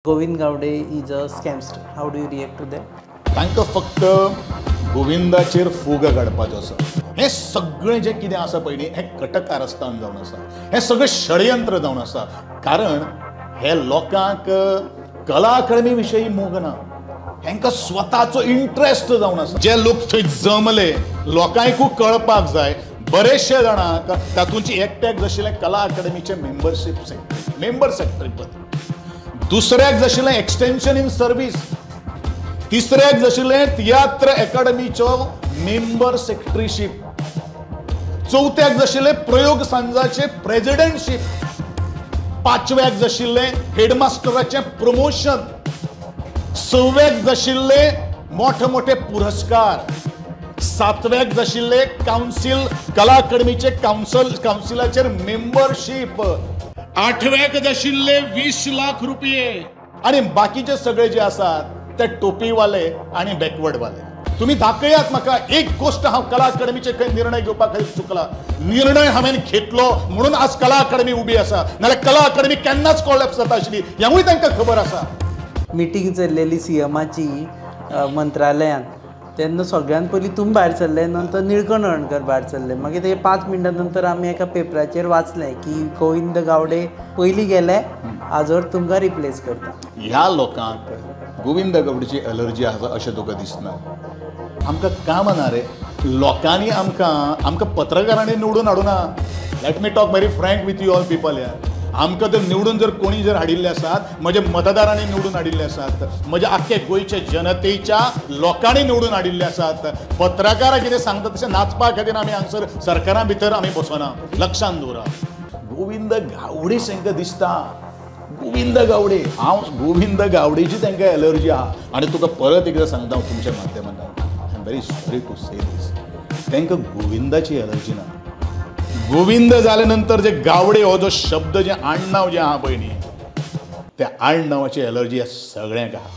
Govind Gowde is a scamster. How do you react to that? तांकां फक्त गोविंदाचेर फूग काडपाचो आसा. हें सगळें जें कितें आसा पळय न्ही हें कटकारस्थान जावन आसा. हें सगळें षडयंत्र जावन आसा. कारण हे लोकांक कला अकादमी विशयी मोग ना. हेंकां स्वताचो इंट्रस्ट जावन आसा. जे लोक थंय जमले लोकांकूय कळपाक जाय. बरेचशे जाणांक तातूंची एकट्याक जशिल्लें कला अकादमीचें मेंबर सेक्रेटरी दुसऱ्याक जशिल्लें एक्सटेंशन इन सर्वीस, तिसऱ्याक जशिल्लें तियात्र अकादमीचो मेंबर सेक्रेटरीशीप, चौथ्याक जशिल्लें प्रयोग सांजाचे प्रेसिडेंटशीप, पांचव्याक जशिल्लें हेडमास्टराचें प्रमोशन, सव्याक जशिल्लें मोठे पुरस्कार, सातव्याक जशिल्लें काउन्सिल कला अकादमीचे काउन्सिलाचेर मेंबरशीप, आठव्याक जशिल्ले 20 लाख रुपये आणि बाकीचे सगळे जे असतात ते टोपीवाले आणि बॅकवर्डवाले. तुम्ही दाखयात म्हाका एक गोष्ट हांव कला अकादमीचे काही निर्णय घेवपाक चुकला. निर्णय हांवें घेतलो म्हणून आज कला अकादमी उबी आसा. नाल्यार कला अकादमी केन्नाच कोलॅप्स जाता आशिल्ली हेवूय तांकां खबर आसा. मिटींग चल्लेली सीएमाची मंत्रालयान तेन्ना सगळ्यान पयलीं तुमी भायर सरले, नंतर निळकंठ हळर्णकर भायर सरले. मागीर ते 5 मिनटां नंतर आमी एका पेपराचेर वाचलें की गोविंद गावडे पयलीं गेले, आजवर तुमकां रिप्लेस करता. ह्या लोकांक गोविंद गावडेची एलर्जी आसा अशें तुका दिसना. आमकां काम ना रे. लोकांनी आमकां पत्रकारांनी निवडून हाडूना. Let me talk very frank with you all people यार. आमकां तर निवडून जर कोणी जर हाडिल्ले आसात, म्हजे मतदारांनी निवडून हाडिल्ले आसात, म्हजे आख्खे गोंयचे जनतेच्या लोकांनी निवडून हाडिल्ले आसात. पत्रकारां कितें सांगता तशें नाचपा खातीर आमी हांगसर सरकारा भितर आमी बसना. लक्षांत दवरा. गोविंद गावडे तांकां दिसता गोविंद गावडे. हांव गोविंद गावडेची तांकां एलर्जी आहा. आनी तुका परत एकदां सांगता हांव तुमच्या माध्यमांतल्यान, I am very sorry to say this, तांकां गोविंदाची एलर्जी ना. गोविंद जाले नंतर जे गावडे हो जो शब्द जे आडनाव जे आहा पळय न्ही, त्या आडनावाची एलर्जी सगळ्यांक आहा.